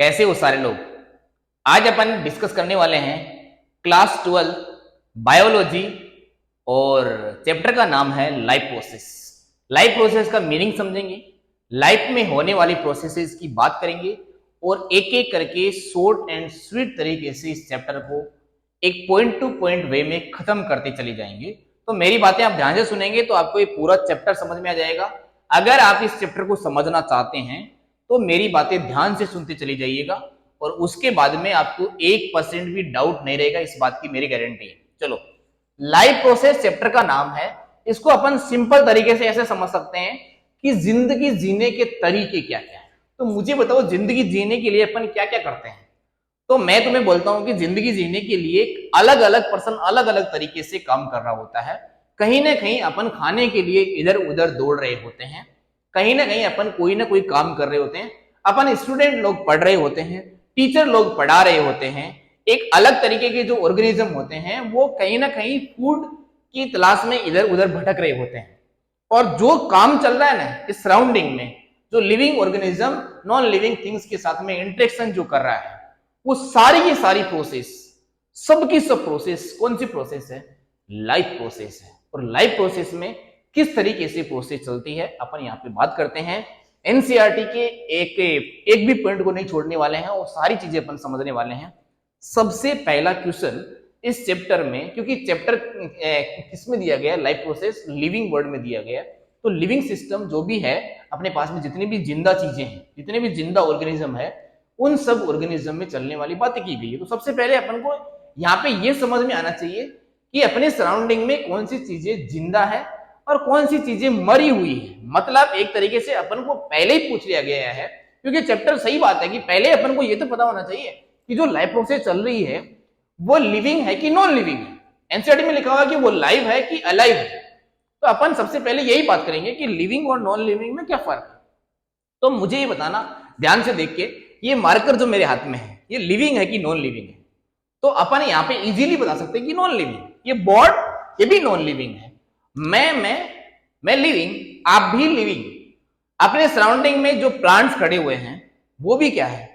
कैसे हो सारे लोग। आज अपन डिस्कस करने वाले हैं क्लास 12 बायोलॉजी और चैप्टर का नाम है लाइफ प्रोसेस। लाइफ प्रोसेस का मीनिंग समझेंगे, लाइफ में होने वाली प्रोसेसेस की बात करेंगे और एक एक करके शॉर्ट एंड स्वीट तरीके से इस चैप्टर को एक पॉइंट टू पॉइंट वे में खत्म करते चले जाएंगे। तो मेरी बातें आप ध्यान से सुनेंगे तो आपको ये पूरा चैप्टर समझ में आ जाएगा। अगर आप इस चैप्टर को समझना चाहते हैं तो मेरी बातें ध्यान से सुनते चली जाइएगा और उसके बाद में आपको 1% भी डाउट नहीं रहेगा, इस बात की मेरी गारंटी है। चलो, लाइफ प्रोसेस चैप्टर का नाम है। इसको अपन सिंपल तरीके से ऐसे समझ सकते हैं कि जिंदगी जीने के तरीके क्या क्या है। तो मुझे बताओ, जिंदगी जीने के लिए अपन क्या क्या करते हैं। तो मैं तुम्हें बोलता हूं कि जिंदगी जीने के लिए अलग अलग पर्सन अलग अलग तरीके से काम कर रहा होता है। कहीं ना कहीं अपन खाने के लिए इधर उधर दौड़ रहे होते हैं, कहीं ना कहीं अपन कोई ना कोई काम कर रहे होते हैं। अपन स्टूडेंट लोग पढ़ रहे होते हैं, टीचर लोग पढ़ा रहे होते हैं। एक अलग तरीके के जो ऑर्गेनिज्म होते हैं वो कहीं ना कहीं फूड की तलाश में इधर उधर भटक रहे होते हैं। और जो काम चल रहा है ना इस सराउंडिंग में, जो living organism non living things के साथ में इंटरेक्शन जो कर रहा है, वो सारी की सारी प्रोसेस, सबकी सब प्रोसेस कौन सी प्रोसेस है? लाइफ प्रोसेस है। और लाइफ प्रोसेस में किस तरीके से प्रोसेस चलती है अपन यहाँ पे बात करते हैं। एनसीईआरटी के एक भी पॉइंट को नहीं छोड़ने वाले हैं और सारी चीजें अपन समझने वाले हैं। सबसे पहला क्वेश्चन इस चैप्टर में, क्योंकि चैप्टर किसमें दिया गया, लाइफ प्रोसेस लिविंग वर्ड में दिया गया, तो लिविंग सिस्टम जो भी है अपने पास में, जितनी भी जिंदा चीजें हैं, जितने भी जिंदा ऑर्गेनिज्म है, उन सब ऑर्गेनिज्म में चलने वाली बातें की गई है। तो सबसे पहले अपन को यहाँ पे ये समझ में आना चाहिए कि अपने सराउंडिंग में कौन सी चीजें जिंदा है और कौन सी चीजें मरी हुई है। मतलब एक तरीके से अपन को पहले ही पूछ लिया गया है, क्योंकि चैप्टर सही बात है कि पहले अपन को ये तो पता होना चाहिए कि जो लाइफ प्रोसेस चल रही है वो लिविंग है कि नॉन लिविंग है। एनसीईआरटी में लिखा हुआ कि वो लाइव है कि अलाइव है। तो अपन सबसे पहले यही बात करेंगे कि लिविंग और नॉन लिविंग में क्या फर्क है। तो मुझे ये बताना ध्यान से देख के, ये मार्कर जो मेरे हाथ में है ये लिविंग है कि नॉन लिविंग है। तो अपन यहाँ पे इजीली बता सकते हैं कि नॉन लिविंग। ये बोर्ड ये भी नॉन लिविंग है। मैं लिविंग, आप भी लिविंग। अपने सराउंडिंग में जो प्लांट्स खड़े हुए हैं वो भी क्या है?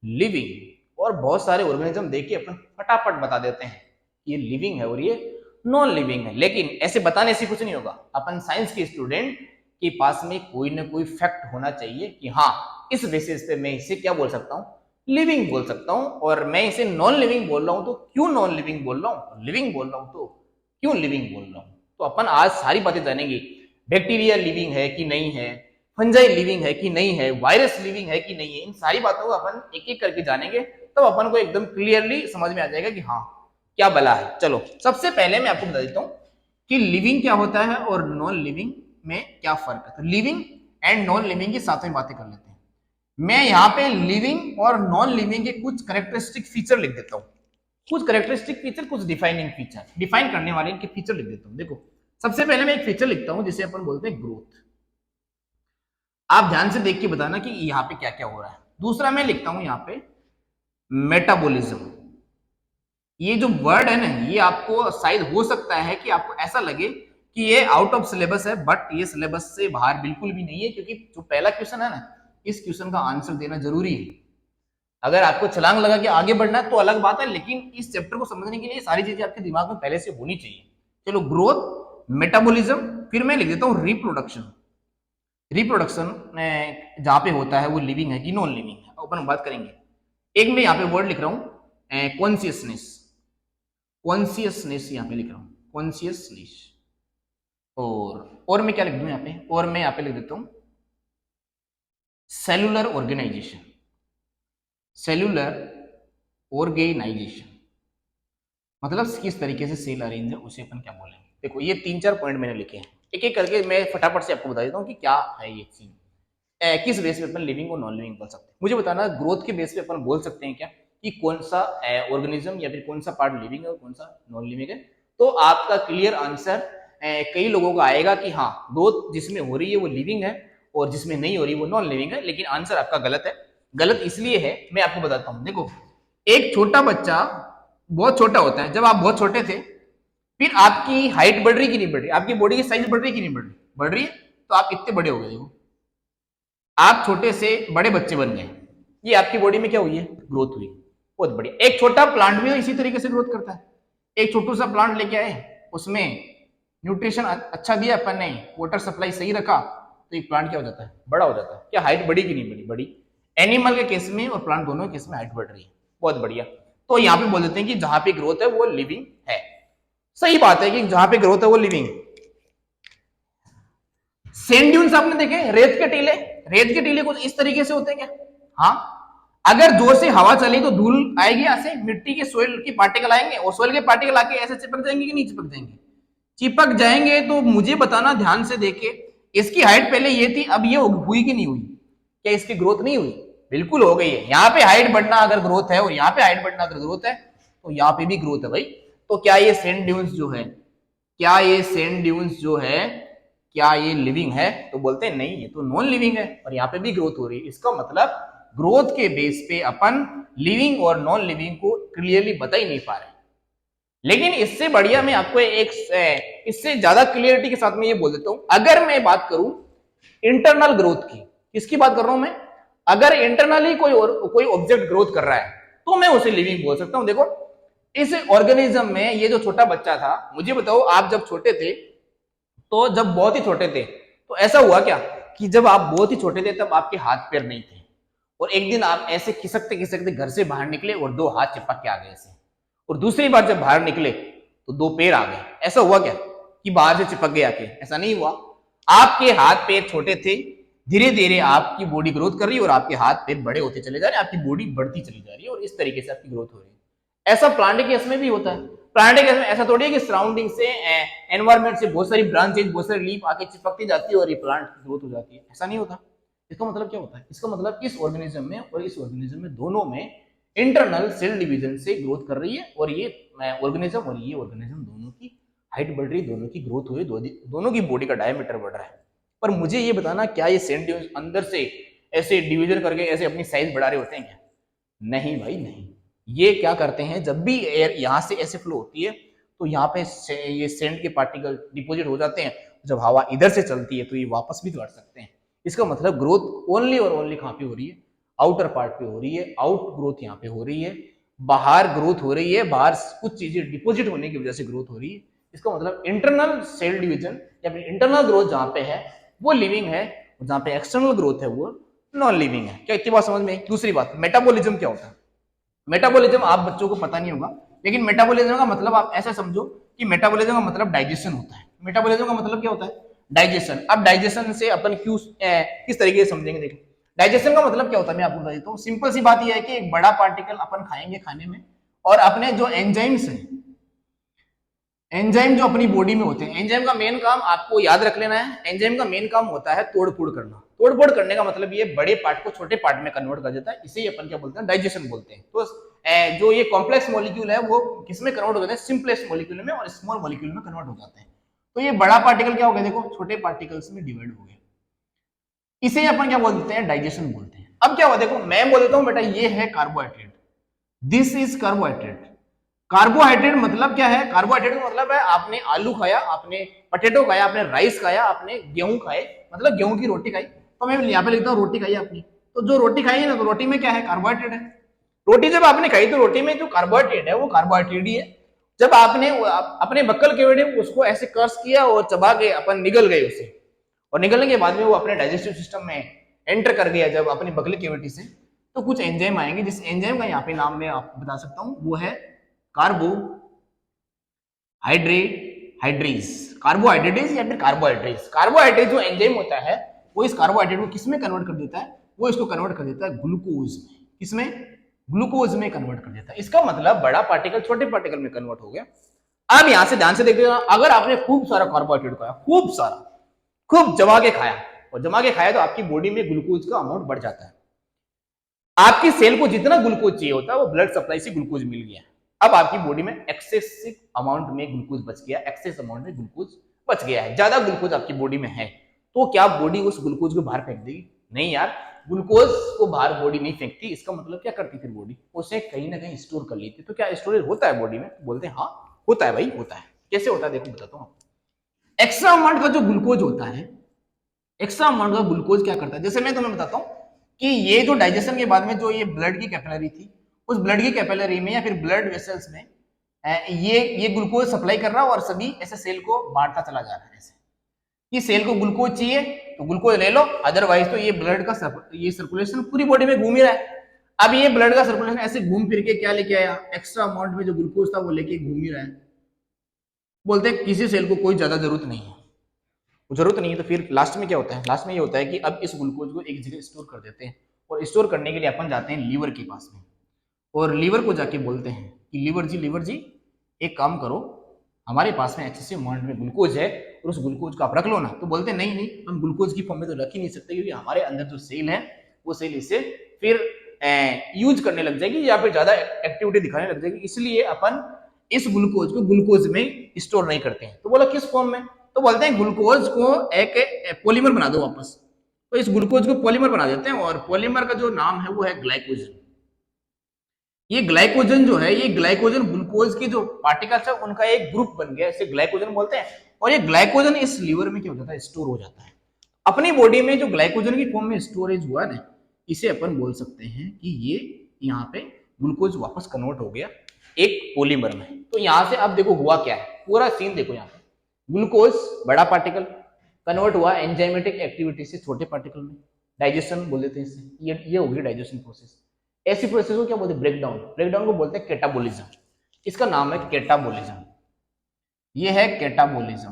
लिविंग। और बहुत सारे ऑर्गेनिज्म देख के अपन फटाफट बता देते हैं ये लिविंग है और ये नॉन लिविंग है। लेकिन ऐसे बताने से कुछ नहीं होगा। अपन साइंस के स्टूडेंट के पास में कोई ना कोई फैक्ट होना चाहिए कि हाँ, इस बेसिस पे मैं इसे क्या बोल सकता हूँ, लिविंग बोल सकता हूँ। और मैं इसे नॉन लिविंग बोल रहा हूँ तो क्यों नॉन लिविंग बोल रहा हूँ, लिविंग बोल रहा हूँ तो क्यों लिविंग बोल रहा हूँ। तो अपन आज सारी बातें जानेंगे। बैक्टीरिया लिविंग है कि नहीं है, फंजाई लिविंग है कि नहीं है, वायरस लिविंग है कि नहीं है, इन सारी बातों को अपन एक एक करके जानेंगे। तो अपन को एकदम क्लियरली समझ में आ जाएगा कि हाँ क्या भला है। चलो, सबसे पहले मैं आपको बता देता हूँ कि लिविंग क्या होता है और नॉन लिविंग में क्या फर्क है। तो लिविंग एंड नॉन लिविंग की साथ में बातें कर लेते हैं। मैं यहाँ पे लिविंग और नॉन लिविंग के कुछ कैरेक्टरिस्टिक फीचर लिख देता हूँ। कुछ कैरेक्टरिस्टिक फीचर, कुछ डिफाइनिंग फीचर, डिफाइन करने वाले इनके फीचर लिख देता हूँ। देखो, सबसे पहले मैं एक फीचर लिखता हूँ जिसे अपन बोलते हैं ग्रोथ। आप ध्यान से देख के बताना कि यहाँ पे क्या क्या हो रहा है। दूसरा मैं लिखता हूँ यहाँ पे मेटाबॉलिज्म। ये जो वर्ड है ना, ये आपको शायद हो सकता है कि आपको ऐसा लगे कि ये आउट ऑफ सिलेबस है, बट ये सिलेबस से बाहर बिल्कुल भी नहीं है। क्योंकि जो पहला क्वेश्चन है ना, इस क्वेश्चन का आंसर देना जरूरी है। अगर आपको छलांग लगा के आगे बढ़ना है तो अलग बात है, लेकिन इस चैप्टर को समझने के लिए सारी चीजें आपके दिमाग में पहले से होनी चाहिए। चलो, ग्रोथ, मेटाबॉलिज्म, फिर मैं लिख देता हूँ रिप्रोडक्शन। रिप्रोडक्शन जहां पे होता है वो लिविंग है कि नॉन लिविंग है, अपन बात करेंगे। एक मैं यहाँ पे वर्ड लिख रहा हूँ कॉन्शियसनेस। कॉन्शियसनेस यहाँ पे लिख रहा हूँ, कॉन्शियसनेस। और मैं क्या लिख दूं यहाँ पे, और मैं यहाँ पे लिख देता हूँ सेलुलर ऑर्गेनाइजेशन। सेलुलर ऑर्गेनाइजेशन मतलब किस तरीके से सेल अरेंज है, उसे अपन क्या बोलेंगे। देखो, ये 3-4 पॉइंट मैंने लिखे हैं, एक एक करके मैं फटाफट से आपको बता देता हूँ कि क्या है ये चीज, किस बेस पे अपन लिविंग और नॉन लिविंग बोल सकते हैं। मुझे बताना, ग्रोथ के बेस पे अपन बोल सकते हैं क्या कि कौन सा ऑर्गेनिज्म या फिर कौन सा पार्ट लिविंग है और कौन सा नॉन लिविंग है। तो आपका क्लियर आंसर कई लोगों का आएगा कि हाँ, ग्रोथ जिसमें हो रही है वो लिविंग है और जिसमें नहीं हो रही वो नॉन लिविंग है। लेकिन आंसर आपका गलत है। गलत इसलिए है, मैं आपको बताता हूँ। देखो, एक छोटा बच्चा बहुत छोटा होता है। जब आप बहुत छोटे थे, फिर आपकी हाइट बढ़ रही कि नहीं बढ़ रही, आपकी बॉडी की साइज बढ़ रही कि नहीं बढ़ रही, बढ़ रही है। तो आप इतने बड़े हो गए, देखो आप छोटे से बड़े बच्चे बन गए। ये आपकी बॉडी में क्या हुई है, ग्रोथ हुई। बहुत बढ़िया। एक छोटा प्लांट भी इसी तरीके से ग्रोथ करता है। एक छोटू सा प्लांट लेके आए, उसमें न्यूट्रिशन अच्छा दिया अपन ने, वाटर सप्लाई सही रखा, तो एक प्लांट क्या हो जाता है, बड़ा हो जाता है। क्या हाइट बढ़ी कि नहीं बढ़ी, बड़ी। एनिमल के केस में और प्लांट दोनों के केस में हाइट बढ़ रही है। बहुत बढ़िया। तो यहाँ पे बोल देते हैं कि जहां पे ग्रोथ है वो लिविंग है। सही बात है कि जहां पे ग्रोथ है वो लिविंग। सैंड ड्यून्स आपने देखे, रेत के टीले। रेत के टीले कुछ इस तरीके से होते हैं क्या? हाँ। अगर जोर से हवा चली तो धूल आएगी, यहां से मिट्टी के सोइल की पार्टिकल आएंगे, और सोइल के पार्टिकल आके ऐसे चिपक जाएंगे कि नहीं चिपक जाएंगे? चिपक जाएंगे। तो मुझे बताना ध्यान से देखे, इसकी हाइट पहले ये थी, अब ये हुई कि नहीं हुई? क्या इसकी ग्रोथ नहीं हुई? बिल्कुल हो गई है। यहाँ पे हाइट बढ़ना अगर ग्रोथ है और यहाँ पे हाइट बढ़ना अगर ग्रोथ है, तो यहाँ पे भी ग्रोथ है भाई। तो क्या ये सैंड ड्यून्स जो है, क्या ये सैंड ड्यून्स जो है, क्या ये लिविंग है? तो बोलते हैं नहीं, ये तो नॉन लिविंग है, और यहाँ पे भी ग्रोथ हो रही है। इसका मतलब ग्रोथ के बेस पे अपन लिविंग और नॉन लिविंग को क्लियरली बता ही नहीं पा रहे। लेकिन इससे बढ़िया मैं आपको इससे ज्यादा क्लियरिटी के साथ में ये बोल देता हूं। अगर मैं बात करूं इंटरनल ग्रोथ की, किसकी बात कर रहा हूं मैं? अगर इंटरनली कोई ऑब्जेक्ट ग्रोथ कर रहा है तो मैं उसे लिविंग बोल सकता हूं। देखो, इस ऑर्गेनिज्म में ये जो छोटा बच्चा था, मुझे बताओ आप जब छोटे थे, तो जब बहुत ही छोटे थे, तो ऐसा हुआ क्या कि जब आप बहुत ही छोटे थे तब आपके हाथ पैर नहीं थे, और एक दिन आप ऐसे खिसकते खिसकते घर से बाहर निकले और दो हाथ चिपक के आ गए ऐसे, और दूसरी बार जब बाहर निकले तो दो पैर आ गए। ऐसा हुआ क्या कि बाहर से चिपक गए आके? ऐसा नहीं हुआ। आपके हाथ पैर छोटे थे, धीरे धीरे आपकी बॉडी ग्रोथ कर रही है और आपके हाथ पैर बड़े होते चले जा रहे हैं, आपकी बॉडी बढ़ती चली जा रही है, और इस तरीके से आपकी ग्रोथ हो रही है। ऐसा प्लांट के केस में भी होता है। प्लांट के केस में ऐसा थोड़ी है कि सराउंडिंग से, एनवायरमेंट से बहुत सारी ब्रांचेज, बहुत सारी लीफ आके चिपकती जाती है और ये प्लांट की ग्रोथ हो जाती है। ऐसा नहीं होता। इसका मतलब क्या होता है? इसका मतलब इस ऑर्गेनिज्म में और इस ऑर्गेनिज्म में दोनों में इंटरनल सेल डिवीजन से ग्रोथ कर रही है, और ये ऑर्गेनिज्म और ये ऑर्गेनिज्म दोनों की हाइट बढ़ रही है, दोनों की ग्रोथ हो रही है, दोनों की बॉडी का डायमीटर बढ़ रहा है। पर मुझे ये बताना, क्या ये सेल डिवीजन अंदर से ऐसे डिवीजन करके ऐसे अपनी साइज बढ़ा रहे होते हैं क्या? नहीं भाई नहीं। ये क्या करते हैं, जब भी एयर यहां से ऐसे फ्लो होती है तो यहाँ पे ये सेंड के पार्टिकल डिपोजिट हो जाते हैं। जब हवा इधर से चलती है तो ये वापस भी बढ़ सकते हैं। इसका मतलब ग्रोथ ओनली और ओनली कहां पे हो रही है? आउटर पार्ट पे हो रही है। आउट ग्रोथ यहाँ पे हो रही है, बाहर ग्रोथ हो रही है, बाहर कुछ चीजें डिपोजिट होने की वजह से ग्रोथ हो रही है। इसका मतलब इंटरनल सेल डिवीजन या फिर इंटरनल ग्रोथ जहां पे है वो लिविंग है, और जहां पे एक्सटर्नल ग्रोथ है वो नॉन लिविंग है। क्या इतनी बात समझ में? दूसरी बात, मेटाबॉलिज्म क्या होता है? मेटाबॉलिज्म आप बच्चों को पता नहीं होगा, लेकिन मेटाबॉलिज्म का मतलब आप ऐसा समझो कि मेटाबॉलिज्म का मतलब डाइजेशन होता है। मेटाबॉलिज्म का मतलब क्या होता है? डाइजेशन। अब डाइजेशन से अपन किस तरीके से समझेंगे? देखो, डाइजेशन का मतलब क्या होता है मैं आपको बता देता हूँ। सिंपल सी बात यह है कि एक बड़ा पार्टिकल अपन खाएंगे खाने में, और अपने जो एंजाइम्स हैं, एंजाइम जो अपनी बॉडी में होते हैं, एंजाइम का मेन काम आपको याद रख लेना है। एंजाइम का मेन काम होता है तोड़-फोड़ करना। तोड़-फोड़ करने का मतलब ये बड़े पार्ट को छोटे पार्ट में कन्वर्ट कर देता है। इसे ही अपन क्या बोलते हैं? डाइजेशन बोलते हैं। तो जो ये कॉम्प्लेक्स मॉलिक्यूल है वो किसमें कन्वर्ट हो जाते हैं? सिंपलेस्ट मॉलिक्यूल में और स्मॉल मॉलिक्यूल में कन्वर्ट हो जाते हैं। तो ये बड़ा पार्टिकल क्या हो गया? देखो, छोटे पार्टिकल्स में डिवाइड हो गया। इसे अपन क्या बोलते हैं? डाइजेशन बोलते हैं। अब क्या हुआ? देखो, मैं बोल देता हूं बेटा ये है carbohydrate, this is carbohydrate. Carbohydrate मतलब क्या है? कार्बोहाइड्रेट का मतलब है आपने आलू खाया, आपने पटेटो खाया, आपने राइस खाया, आपने गेहूं खाए, मतलब गेहूं की रोटी खाई। तो मैं यहाँ पे लिखता हूँ रोटी खाई आपने, तो जो रोटी खाई है ना, तो रोटी में क्या है? कार्बोहाइड्रेट है। रोटी जब आपने खाई तो रोटी में जो कार्बोहाइड्रेट है वो कार्बोहाइड्रेट ही है। जब आपने अपने बक्कल केवड़े उसको ऐसे कर्स किया और चबा के अपन निगल गए उसे, और निगलने के बाद में वो अपने डाइजेस्टिव सिस्टम में एंटर कर गया जब अपनी बकल केविटी से, तो कुछ एंजाइम आएंगे, जिस एंजाइम का यहाँ पे नाम मैं आपको बता सकता हूँ, वो है कार्बोहाइड्रेज। कार्बोहाइड्रेटेज या फिर कार्बोहाइड्रेज। कार्बोहाइड्रेट जो एंजाइम होता है वो इस कार्बोहाइड्रेट को किस में कन्वर्ट कर देता है? वो इसको कन्वर्ट कर देता है ग्लूकोज में। किसमें? ग्लूकोज में कन्वर्ट कर देता है। इसका मतलब बड़ा पार्टिकल छोटे पार्टिकल में कन्वर्ट हो गया। अब यहां से ध्यान से देखिएगा, अगर आपने खूब सारा कार्बोहाइड्रेट खाया, खूब सारा, खूब जमा के खाया, और जमा के खाया तो आपकी बॉडी में ग्लूकोज का अमाउंट बढ़ जाता है। आपकी सेल को जितना ग्लूकोज चाहिए होता है वो ब्लड सप्लाई से ग्लूकोज मिल गया। अब आपकी बॉडी में एक्सेसिव अमाउंट में ग्लूकोज बच गया, एक्सेस अमाउंट में ग्लूकोज बच गया है, ज्यादा ग्लूकोज आपकी बॉडी में है। तो क्या बॉडी उस ग्लूकोज को बाहर फेंक देगी? नहीं यार, ग्लूकोज को बाहर बॉडी नहीं फेंकती। इसका मतलब क्या करती फिर बॉडी? उसे कहीं ना कहीं स्टोर कर लेती। तो क्या स्टोरेज होता है बॉडी में? बोलते हैं हाँ होता है भाई, होता है। कैसे होता है देखो बताता हूँ। एक्स्ट्रा अमाउंट का जो ग्लूकोज होता है, एक्स्ट्रा अमाउंट का ग्लूकोज क्या करता है, जैसे मैं तुम्हें बताता हूँ, कि ये जो डाइजेशन के बाद में जो ये ब्लड की कैपिलरी थी, उस ब्लड की कैपिलरी में या फिर ब्लड वेसल्स में ये ग्लूकोज सप्लाई कर रहा है और सभी ऐसे सेल को बांटता चला जा रहा है। ऐसे कि सेल को ग्लूकोज चाहिए तो ग्लूकोज ले लो, अदरवाइज तो ये ब्लड का ये सर्कुलेशन पूरी बॉडी में घूम ही रहा है। अब ये ब्लड का सर्कुलेशन ऐसे घूम फिर के क्या लेके आया, एक्स्ट्रा अमाउंट में जो ग्लूकोज था वो लेके घूम ही रहा है। बोलते हैं किसी सेल को कोई ज्यादा जरूरत नहीं है, जरूरत नहीं है। तो फिर लास्ट में क्या होता है, लास्ट में ये होता है कि अब इस ग्लूकोज को एक जगह स्टोर कर देते हैं और स्टोर करने के लिए अपन जाते हैं लीवर के पास में और लीवर को जाके बोलते हैं कि लीवर जी एक काम करो, हमारे पास में एक्सेसिव अमाउंट में ग्लूकोज है और उस ग्लूकोज को आप रख लो ना। तो बोलते हैं नहीं हम ग्लूकोज की फॉर्म में तो रख ही नहीं सकते, क्योंकि हमारे अंदर जो सेल है वो सेल इसे फिर यूज करने लग जाएगी या फिर ज्यादा एक्टिविटी दिखाने लग जाएगी, इसलिए अपन इस ग्लूकोज को ग्लूकोज में स्टोर नहीं करते हैं। तो बोला किस फॉर्म में, तो बोलते हैं ग्लूकोज को एक पॉलीमर बना दो वापस। तो इस ग्लूकोज को पॉलीमर बना देते हैं और पॉलीमर का जो नाम है वो है ग्लाइकोजन। ये ग्लाइकोजन जो है, ये ग्लाइकोजन ग्लूकोज के जो पार्टिकल्स है उनका एक ग्रुप बन गया, इसे ग्लाइकोजन बोलते हैं। और ये ग्लाइकोजन इस लीवर में क्या हो जाता है, स्टोर हो जाता है। अपनी बॉडी में जो ग्लाइकोजन की फॉर्म में स्टोरेज हुआ ना, इसे अपन बोल सकते हैं कि ये यहाँ पे ग्लूकोज वापस कन्वर्ट हो गया एक पॉलीमर में। तो यहाँ से अब देखो हुआ क्या है, पूरा सीन देखो। यहाँ पे ग्लूकोज बड़ा पार्टिकल कन्वर्ट हुआ एंजाइमेटिक एक्टिविटी से छोटे पार्टिकल में, डाइजेशन बोल देते हैं इसे। ये होगी डाइजेशन प्रोसेस। ऐसी प्रोसेस को क्या बोलते हैं, ब्रेकडाउन। ब्रेकडाउन को बोलते हैं कैटाबोलिज्म। इसका नाम है कैटाबोलिज्म। ये है कैटाबोलिज्म।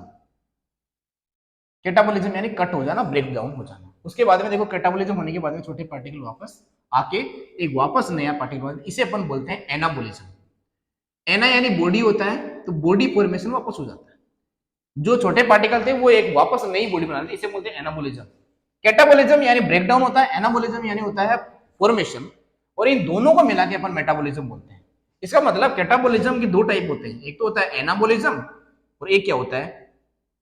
कैटाबोलिज्म यानी कट हो जाना, ब्रेकडाउन हो जाना। उसके बाद में देखो कैटाबोलिज्म होने के बाद में छोटे पार्टिकल वापस आके एक वापस नया पार्टिकल, इसे अपन बोलते हैं एनाबोलिज्म। एना यानी बॉडी होता है, तो बॉडी फॉर्मेशन वापस हो जाता है। जो छोटे पार्टिकल थे वो एक वापस नई बॉडी बना लेते, इसे बोलते हैं एनाबोलिज्म। कैटाबोलिज्म यानी ब्रेकडाउन होता है, एनाबोलिज्म यानी होता है फॉर्मेशन, और इन दोनों को मिला के अपन मेटाबॉलिज्म बोलते हैं। इसका मतलब कैटाबोलिज्म के दो टाइप होते हैं, एक तो होता है एनाबोलिज्म और एक क्या होता है,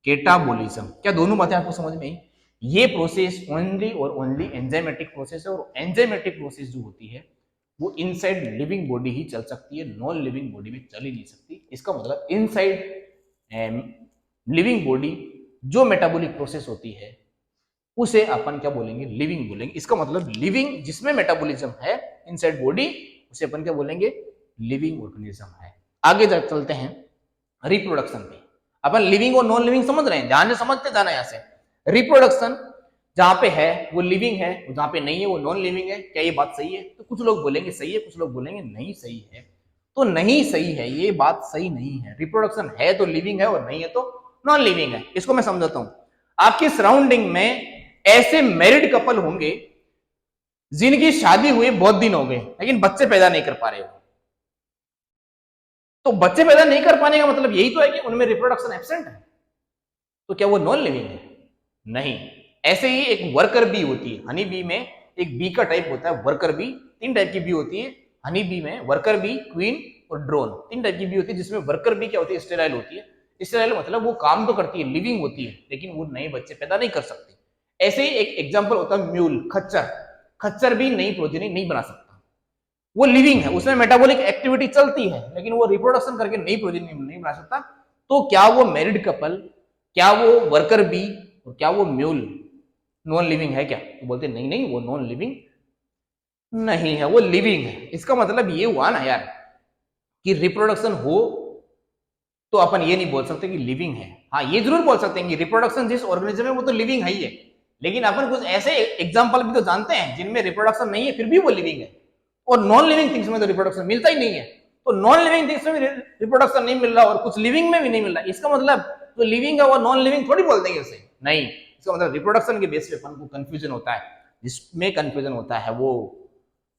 कैटाबोलिज्म। क्या दोनों बातें आपको समझ में आई? ये प्रोसेस ओनली और ओनली एंजाइमेटिक प्रोसेस है, और एंजाइमेटिक प्रोसेस जो होती है वो इनसाइड लिविंग बॉडी ही चल सकती है, नॉन लिविंग बॉडी में चल ही नहीं सकती। इसका मतलब इनसाइड लिविंग बॉडी जो मेटाबॉलिक प्रोसेस होती है उसे अपन क्या बोलेंगे, लिविंग बोलेंगे। इसका मतलब लिविंग जिसमें मेटाबॉलिज्म है इनसाइड बॉडी, उसे अपन क्या बोलेंगे, लिविंग ऑर्गेनिज्म है। आगे चलते हैं रिप्रोडक्शन पे। अपन लिविंग और नॉन लिविंग समझ रहे हैं, ध्यान से समझते जाना। यहाँ से रिप्रोडक्शन जहां पे है वो लिविंग है, जहां पे नहीं है वो नॉन लिविंग है। क्या ये बात सही है? तो कुछ लोग बोलेंगे सही है, कुछ लोग बोलेंगे नहीं सही है। तो नहीं सही है, ये बात सही नहीं है। रिप्रोडक्शन है तो लिविंग है और नहीं है तो नॉन लिविंग है। इसको मैं समझाता हूं। आपकी सराउंडिंग में ऐसे मैरिड कपल होंगे जिनकी शादी हुई बहुत दिन हो गए लेकिन बच्चे पैदा नहीं कर पा रहे हो। तो बच्चे पैदा नहीं कर पाने का मतलब यही तो है कि उनमें रिप्रोडक्शन एब्सेंट है। तो क्या वो नॉन लिविंग है? नहीं। ऐसे ही एक वर्कर बी होती है, हनी बी में एक बी का टाइप होता है वर्कर बी। तीन टाइप की बी होती है हनी बी में, वर्कर बी, क्वीन और ड्रोन। तीन टाइप की बी होती है, जिसमें वर्कर बी क्या होती है, स्टेराइल होती है। स्टेराइल मतलब वो काम तो करती है, लिविंग होती है, लेकिन वो नए बच्चे पैदा नहीं कर सकती। ऐसे ही एक एग्जाम्पल होता है म्यूल, खच्चर। खच्चर भी नई प्रोजेनी नहीं बना सकता, वो लिविंग है, उसमें मेटाबॉलिक एक्टिविटी चलती है, लेकिन वो रिप्रोडक्शन करके नई प्रोजेनी नहीं बना सकता। तो क्या वो मैरिड कपल, क्या वो वर्कर बी और क्या वो म्यूल नॉन लिविंग है क्या? तो बोलते नहीं नहीं, वो नॉन लिविंग नहीं है, वो लिविंग है। इसका मतलब ये हुआ ना यार कि रिप्रोडक्शन हो तो अपन ये नहीं बोल सकते कि लिविंग है। हाँ, ये जरूर बोल सकते हैं कि रिप्रोडक्शन जिस ऑर्गेनिज्म है वो तो लिविंग है ही है, लेकिन अपन कुछ ऐसे एग्जांपल भी तो जानते हैं जिनमें रिप्रोडक्शन नहीं है फिर भी वो लिविंग है, और नॉन लिविंग थिंग्स में तो रिप्रोडक्शन मिलता ही नहीं है। तो नॉन लिविंग थिंग्स में भी रिप्रोडक्शन नहीं मिल रहा और कुछ लिविंग में भी नहीं मिल रहा, इसका मतलब जो लिविंग है वो नॉन लिविंग थोड़ी बोल देंगे उसे, नहीं। इसका मतलब रिप्रोडक्शन के बेस पे अपन को कंफ्यूजन होता है। जिसमें कंफ्यूजन होता है वो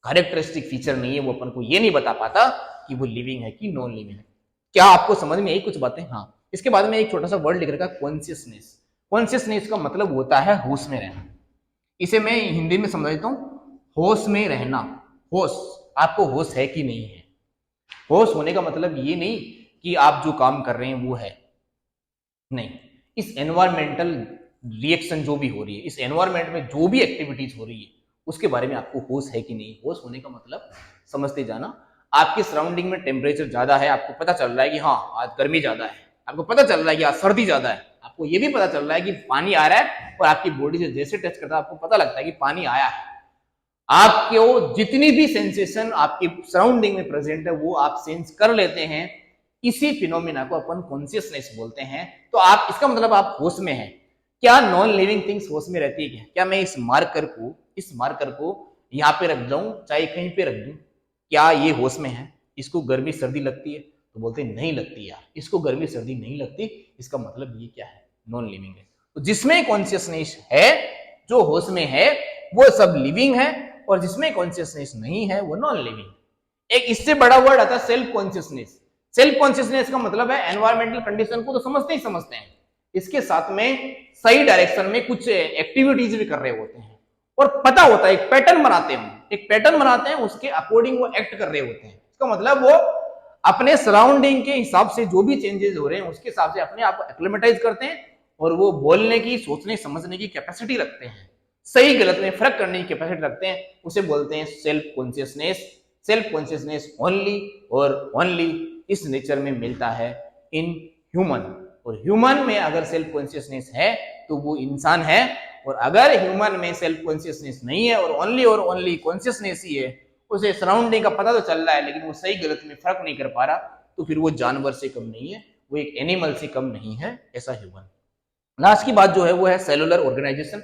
कैरेक्टरिस्टिक फीचर नहीं है, वो अपन को ये नहीं बता पाता कि वो लिविंग है कि नॉन लिविंग है। क्या आपको समझ में आई कुछ बातें? हाँ। इसके बाद में एक छोटा सा वर्ड लिख रखा है कॉन्शियसनेस। कॉन्शियसनेस का मतलब होता है होश में रहना। इसे मैं हिंदी में समझा देता हूँ, होश में रहना। होश, आपको होश है कि नहीं है। होश होने का मतलब ये नहीं कि आप जो काम कर रहे हैं वो है, नहीं। इस एनवायरमेंटल रिएक्शन जो भी हो रही है, इस एनवायरमेंट में जो भी एक्टिविटीज हो रही है, उसके बारे में आपको होश है कि नहीं। होश होने का मतलब समझते जाना। आपके सराउंडिंग में टेम्परेचर ज्यादा है, आपको पता चल रहा है कि हाँ आज गर्मी ज्यादा है, आपको पता चल रहा है कि आज सर्दी ज्यादा है, आपको ये भी पता चल रहा है कि पानी आ रहा है, और आपकी बॉडी से जैसे टच करता है आपको पता लगता है कि पानी आया है। आपको जितनी भी सेंसेशन आपकी सराउंडिंग में प्रेजेंट है वो आप सेंस कर लेते हैं, इसी फिनोमिना को अपन कॉन्शियसनेस बोलते हैं। तो आप इसका मतलब आप होश में हैं। क्या नॉन लिविंग थिंग्स होश में रहती है क्या? क्या मैं इस मार्कर को यहाँ पे रख दूं, चाहे कहीं पे रख दूं, क्या ये होश में है? इसको गर्मी सर्दी लगती है? तो बोलते हैं नहीं लगती यार, इसको गर्मी सर्दी नहीं लगती, इसका मतलब ये क्या है? नॉन लिविंग है। तो जिसमें कॉन्शियसनेस है, जो होश में है, वो सब लिविंग है, और जिसमें कॉन्शियसनेस नहीं है वो नॉन लिविंग। एक इससे बड़ा वर्ड आता है सेल्फ कॉन्शियसनेस। सेल्फ कॉन्शियसनेस का मतलब है एनवायरमेंटल कंडीशन को तो समझते ही समझते हैं, इसके साथ में सही डायरेक्शन में कुछ एक्टिविटीज भी कर रहे होते हैं, और पता होता है एक पैटर्न बनाते हैं, उसके अकॉर्डिंग वो एक्ट कर रहे होते हैं। इसका मतलब वो अपने सराउंडिंग के हिसाब से जो भी चेंजेस हो रहे हैं उसके हिसाब से अपने आप को एक्लिमेटाइज करते हैं, और वो बोलने की, सोचने समझने की कैपेसिटी रखते हैं, सही गलत में फर्क करने की कैपेसिटी रखते हैं, उसे बोलते हैं self consciousness. Self consciousness only और ओनली इस नेचर में मिलता है इन ह्यूमन, और ह्यूमन में अगर सेल्फ कॉन्शियसनेस है तो वो इंसान है, और अगर ह्यूमन में सेल्फ कॉन्शियसनेस नहीं है और ओनली कॉन्शियसनेस ही है, उसे सराउंडिंग का पता तो चल रहा है लेकिन वो सही गलत में फर्क नहीं कर पा रहा, तो फिर वो जानवर से कम नहीं है, वो एक एनिमल से कम नहीं है, ऐसा ह्यूमन। लास्ट की बात जो है वो है सेलुलर ऑर्गेनाइजेशन।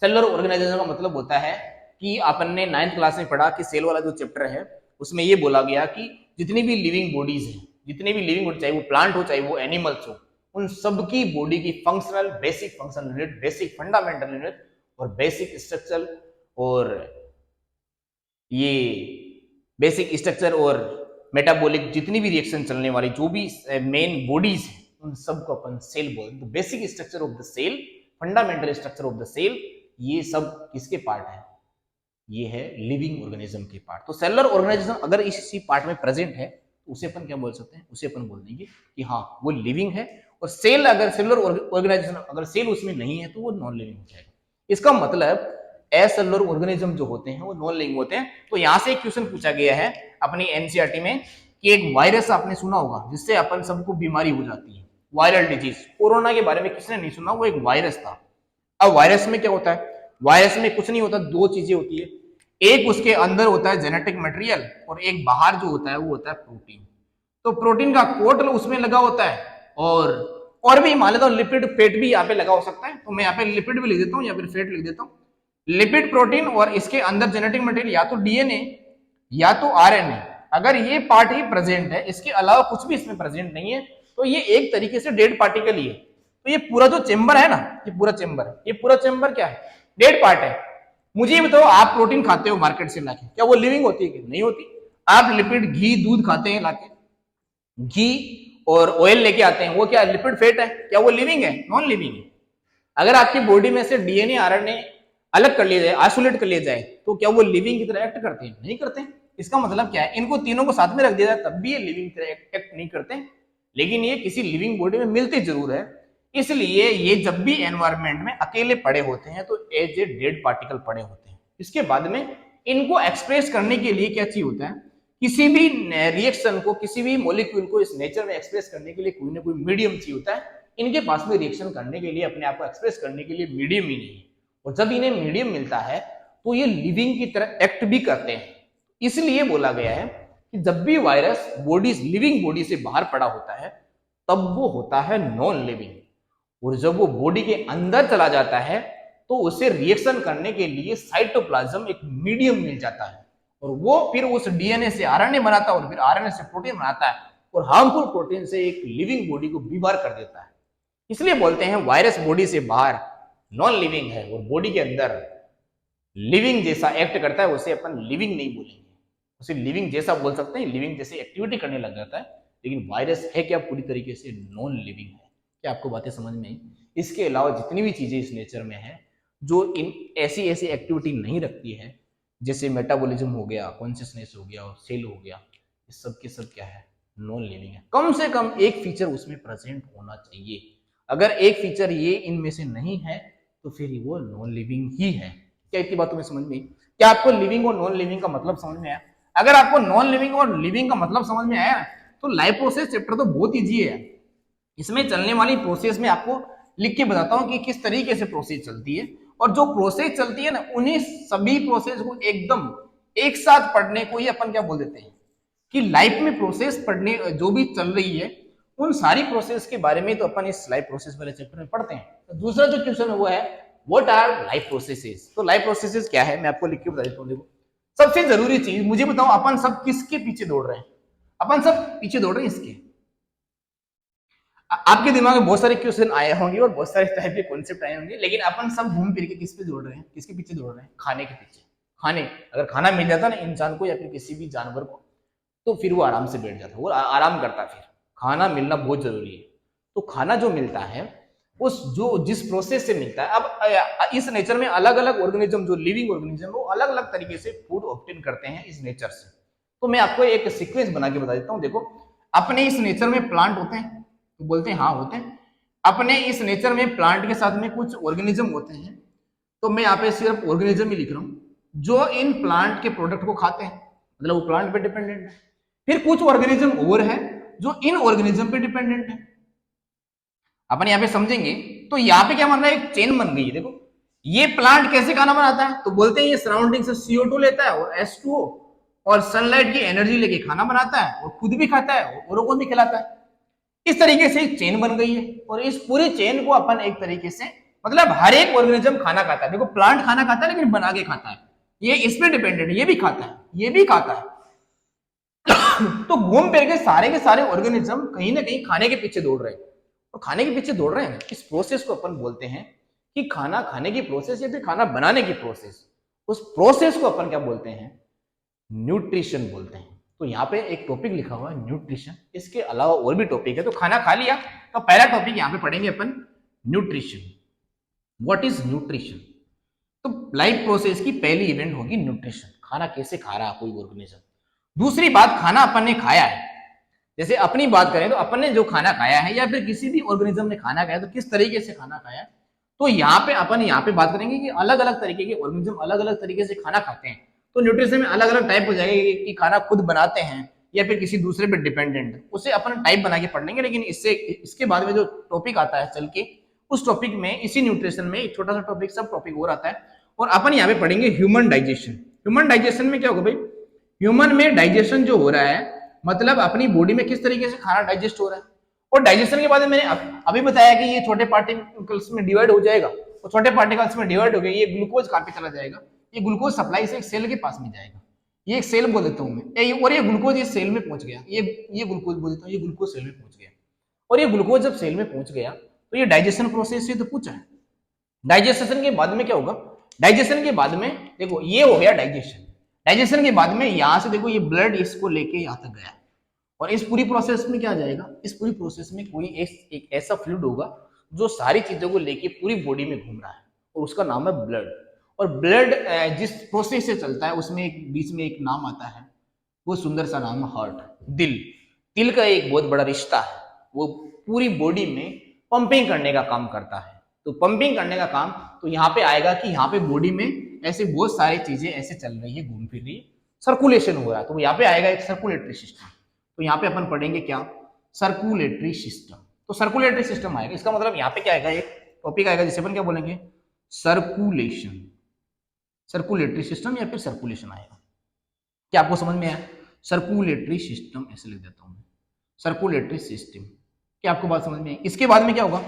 सेलुलर ऑर्गेनाइजेशन का मतलब होता है कि अपन ने 9th क्लास में पढ़ा कि सेल वाला जो चैप्टर है उसमें ये बोला गया कि जितनी भी लिविंग बॉडीज हैं, जितनी भी लिविंग बॉडी, चाहे वो प्लांट हो चाहे वो एनिमल्स हो, उन सबकी बॉडी की functional basic functional unit, basic fundamental unit और बेसिक स्ट्रक्चर, और ये बेसिक स्ट्रक्चर और मेटाबॉलिक जितनी भी रिएक्शन चलने वाली जो भी मेन बॉडीज है उन सबको अपन सेल बोलते हैं। तो basic structure of the cell, fundamental structure of the cell, ये सब किसके पार्ट है? ये है लिविंग ऑर्गेनिज्म के पार्ट। तो सेलुलर ऑर्गेनाइजेशन अगर इसी पार्ट में प्रेजेंट है तो उसे अपन क्या बोल सकते हैं? उसे अपन बोल देंगे कि हाँ वो लिविंग है, और सेल अगर सेलुलर ऑर्गेनाइजेशन अगर सेल उसमें नहीं है तो वो नॉन लिविंग हो जाएगा। इसका मतलब एसेलुलर ऑर्गेनिज्म जो होते हैं वो नॉन लिविंग होते हैं। तो यहां से एक क्वेश्चन पूछा गया है अपनी एनसीईआरटी में कि एक वायरस आपने सुना होगा जिससे अपन सबको बीमारी हो जाती है, वायरल डिजीज। कोरोना के बारे में किसने नहीं सुना? वो एक वायरस था। अब वायरस में क्या होता है? वायरस में कुछ नहीं होता, दो चीजें होती है, एक उसके अंदर होता है जेनेटिक मटेरियल, और एक बाहर जो होता है वो होता है प्रोटीन। तो प्रोटीन का कोट उसमें लगा होता है, और भी मान लेता हूं लिपिड फेट भी यहाँ पे लगा हो सकता है, तो मैं यहाँ पे लिपिड भी लिख देता हूँ या फिर फेट लिख देता हूँ। लिपिड, प्रोटीन और इसके अंदर जेनेटिक मटेरियल, या तो डीएनए या तो आरएनए। अगर ये पार्ट ही प्रेजेंट है, इसके अलावा कुछ भी इसमें प्रेजेंट नहीं है, तो ये एक तरीके से डेड पार्टिकल ही है। तो ये पूरा जो चेंबर है ना, ये पूरा चेंबर क्या है? डेड पार्ट है। मुझे बताओ, आप प्रोटीन खाते हो मार्केट से लाके, क्या वो लिविंग होती है कि नहीं होती? आप लिपिड, घी, दूध खाते हैं लाके, घी और ऑयल लेके आते हैं, वो क्या लिपिड फेट है? क्या वो लिविंग है? नॉन लिविंग है। अगर आपकी बॉडी में से डीएनए, आरएनए अलग कर लिया जाए, आइसोलेट कर लिया जाए, तो क्या वो लिविंग की तरह एक्ट करते हैं? नहीं करते। इसका मतलब क्या है? इनको तीनों को साथ में रख दिया जाए तब भी ये लिविंग की तरह एक्ट नहीं करते, लेकिन ये किसी लिविंग बॉडी में मिलते जरूर है। इसलिए ये जब भी एनवायरमेंट में अकेले पड़े होते हैं तो एज ए डेड पार्टिकल पड़े होते हैं। इसके बाद में इनको एक्सप्रेस करने के लिए क्या चाहिए होता है? किसी भी रिएक्शन को, किसी भी मॉलिक्यूल को इस नेचर में एक्सप्रेस करने के लिए कोई ना कोई मीडियम चाहिए होता है। इनके पास में रिएक्शन करने के लिए, अपने आप को एक्सप्रेस करने के लिए मीडियम ही नहीं है, और जब इन्हें मीडियम मिलता है तो ये लिविंग की तरह एक्ट भी करते हैं। इसलिए बोला गया है कि जब भी वायरस लिविंग बॉडी से बाहर पड़ा होता है तब वो होता है नॉन लिविंग, और जब वो बॉडी के अंदर चला जाता है तो उसे रिएक्शन करने के लिए साइटोप्लाज्म एक मीडियम मिल जाता है, और वो फिर उस डीएनए से आरएनए बनाता है, और फिर आरएनए से प्रोटीन बनाता है, और हार्मफुल प्रोटीन से एक लिविंग बॉडी को बीमार कर देता है। इसलिए बोलते हैं वायरस बॉडी से बाहर नॉन लिविंग है, और बॉडी के अंदर लिविंग जैसा एक्ट करता है, उसे अपन लिविंग नहीं बोलेंगे, उसे लिविंग जैसा बोल सकते हैं, लिविंग जैसी एक्टिविटी करने लग जाता है। लेकिन वायरस है क्या? पूरी तरीके से नॉन लिविंग है। क्या आपको बातें समझ में आई? इसके अलावा जितनी भी चीजें इस नेचर में है जो इन ऐसी एक्टिविटी नहीं रखती है, जैसे मेटाबॉलिज्म हो गया, कॉन्शियसनेस हो गया और सेल हो गया, ये सब के सब क्या है? नॉन लिविंग है। कम से कम एक फीचर उसमें प्रेजेंट होना चाहिए। अगर एक फीचर ये इनमें से नहीं है तो फिर वो नॉन लिविंग ही है। क्या इतनी बातों में समझ में आई? क्या आपको लिविंग और नॉन लिविंग का मतलब समझ में आया? अगर आपको नॉन लिविंग और लिविंग का मतलब समझ में आया तो लाइफ प्रोसेस चैप्टर तो बहुत ईजी है। इसमें चलने वाली प्रोसेस में आपको लिख के बताता हूं कि किस तरीके से प्रोसेस चलती है, और जो प्रोसेस चलती है ना, उन्हीं सभी प्रोसेस को एकदम एक साथ पढ़ने को ही अपन क्या बोल देते हैं कि लाइफ में प्रोसेस पढ़ने जो भी चल रही है उन सारी प्रोसेस के बारे में तो अपन इस लाइफ प्रोसेस वाले चैप्टर में पढ़ते हैं। तो दूसरा जो क्वेश्चन है वो है व्हाट आर लाइफ प्रोसेसेस। तो लाइफ प्रोसेसेस क्या है मैं आपको लिख के बता देता हूँ। देखो सबसे जरूरी चीज मुझे बताओ, अपन सब किसके पीछे दौड़ रहे हैं? अपन सब पीछे दौड़ रहे हैं इसके। आपके दिमाग में बहुत सारे क्वेश्चन आए होंगे और बहुत सारे टाइप के कॉन्सेप्ट आए होंगे, लेकिन अपन सब घूम फिर के किस पे दौड़ रहे हैं? किसके पीछे दौड़ रहे हैं? खाने के पीछे। खाने, अगर खाना मिल जाता ना इंसान को या फिर किसी भी जानवर को तो फिर वो आराम से बैठ जाता, वो आराम करता। फिर खाना मिलना बहुत जरूरी है। तो खाना जो मिलता है उस जो जिस प्रोसेस से मिलता है, अब इस नेचर में अलग अलग ऑर्गेनिज्म जो लिविंग ऑर्गेनिज्म वो अलग अलग तरीके से फूड ऑब्टेन करते हैं इस नेचर से। तो मैं आपको एक सीक्वेंस बना के बता देता हूँ। देखो अपने इस नेचर में प्लांट होते हैं, तो बोलते हैं हाँ होते हैं। अपने इस नेचर में प्लांट के साथ में कुछ ऑर्गेनिज्म होते हैं, तो मैं यहाँ पे सिर्फ ऑर्गेनिज्म ही लिख रहा हूँ जो इन प्लांट के प्रोडक्ट को खाते हैं, मतलब वो प्लांट पे डिपेंडेंट है। फिर कुछ ऑर्गेनिज्म और है जो इन ऑर्गेनिज्म पे डिपेंडेंट है। अपन यहाँ पे समझेंगे तो यहाँ पे क्या बन रहा है, एक चेन बन गई है। देखो ये प्लांट कैसे खाना बनाता है, तो बोलते हैं ये सराउंडिंग से CO2 लेता है और H2O और सनलाइट की एनर्जी लेके खाना बनाता है और खुद भी खाता है और औरों को भी खिलाता है। इस तरीके से एक चेन बन गई है और इस पूरी चेन को अपन एक तरीके से मतलब हर एक ऑर्गेनिज्म खाना खाता है। देखो प्लांट खाना खाता है लेकिन बना के खाता है, ये इस पे डिपेंडेंट है, ये भी खाता है, ये भी खाता है। तो घूम फिर के सारे ऑर्गेनिज्म कहीं ना कहीं खाने के पीछे दौड़ रहे हैं। और खाने के पीछे दौड़ रहे हैं, इस प्रोसेस को अपन बोलते हैं कि खाना खाने की प्रोसेस या फिर खाना बनाने की प्रोसेस। उस प्रोसेस को अपन क्या बोलते हैं? न्यूट्रिशन बोलते हैं। तो यहाँ पे एक टॉपिक लिखा हुआ है न्यूट्रिशन, इसके अलावा और भी टॉपिक है। तो खाना खा लिया तो पहला टॉपिक यहाँ पे पढ़ेंगे अपन न्यूट्रिशन। What is nutrition? तो लाइफ प्रोसेस की पहली इवेंट होगी न्यूट्रिशन, खाना कैसे खा रहा है कोई ऑर्गेनिज्म। दूसरी बात, खाना अपन ने खाया है। जैसे अपनी बात करें तो अपन ने जो खाना खाया है या फिर किसी भी ऑर्गेनिज्म ने खाना खाया तो किस तरीके से खाना खाया है। तो यहाँ पे अपन यहाँ पे बात करेंगे कि अलग अलग तरीके के ऑर्गेनिज्म अलग अलग तरीके से खाना खाते हैं। तो न्यूट्रिशन में अलग अलग टाइप हो जाएगा कि खाना खुद बनाते हैं या फिर किसी दूसरे पे डिपेंडेंट है, उसे अपन टाइप बना के पढ़ लेंगे। लेकिन इसके बाद में जो टॉपिक आता है चल के, उस टॉपिक में इसी न्यूट्रिशन में एक छोटा सा टॉपिक सब टॉपिक और आता है और अपन यहाँ पे पढ़ेंगे ह्यूमन डाइजेशन। ह्यूमन डाइजेशन में क्या होगा भाई? ह्यूमन में डाइजेशन जो हो रहा है मतलब अपनी बॉडी में किस तरीके से खाना डाइजेस्ट हो रहा है। और डाइजेशन के बाद मैंने अभी बताया कि ये छोटे पार्टिकल्स में डिवाइड हो जाएगा और छोटे पार्टिकल्स में डिवाइड हो गए ये ग्लूकोज कहाँ पे चला जाएगा? ये ग्लूकोज सप्लाई से एक सेल के पास में जाएगा। ये एक सेल बोल देता हूँ मैं, और ये ग्लूकोज ये सेल में पहुंच गया। ये ग्लूकोज बोल देता हूँ, ये ग्लूकोज सेल में पहुंच गया। और ये ग्लूकोज जब सेल में पहुंच गया तो ये डाइजेशन प्रोसेस से तो पूछा है। डाइजेशन के बाद में क्या होगा? डाइजेशन के बाद में देखो ये हो गया डाइजेशन। डाइजेशन के बाद में यहां से देखो ये ब्लड इसको लेके यहां तक गया और इस पूरी प्रोसेस में क्या जाएगा? इस पूरी प्रोसेस में कोई एक ऐसा फ्लूइड होगा जो सारी चीजों को लेके पूरी बॉडी में घूम रहा है और उसका नाम है ब्लड। और ब्लड जिस प्रोसेस से चलता है उसमें एक बीच में एक नाम आता है, वो सुंदर सा नाम है हार्ट, दिल। दिल का एक बहुत बड़ा रिश्ता है, वो पूरी बॉडी में पंपिंग करने का काम करता है। तो पंपिंग करने का काम तो यहाँ पे आएगा कि यहाँ पे बॉडी में ऐसे बहुत सारी चीजें ऐसे चल रही है, घूम फिर रही है, सर्कुलेशन हो रहा है। तो यहाँ पे आएगा एक सर्कुलेटरी सिस्टम। तो यहाँ पे अपन पढ़ेंगे क्या? Circulatory system. तो सर्कुलेटरी सिस्टम आएगा, इसका मतलब यहाँ पे क्या आएगा? एक टॉपिक आएगा जिसे अपन क्या बोलेंगे? सर्कुलेशन। सर्कुलेटरी सिस्टम या फिर सर्कुलेशन आएगा। क्या आपको समझ में आया? सर्कुलेटरी सिस्टम ऐसे लिख देता हूं मैं, सर्कुलेटरी सिस्टम। क्या आपको बात समझ में आई? इसके बाद में क्या होगा?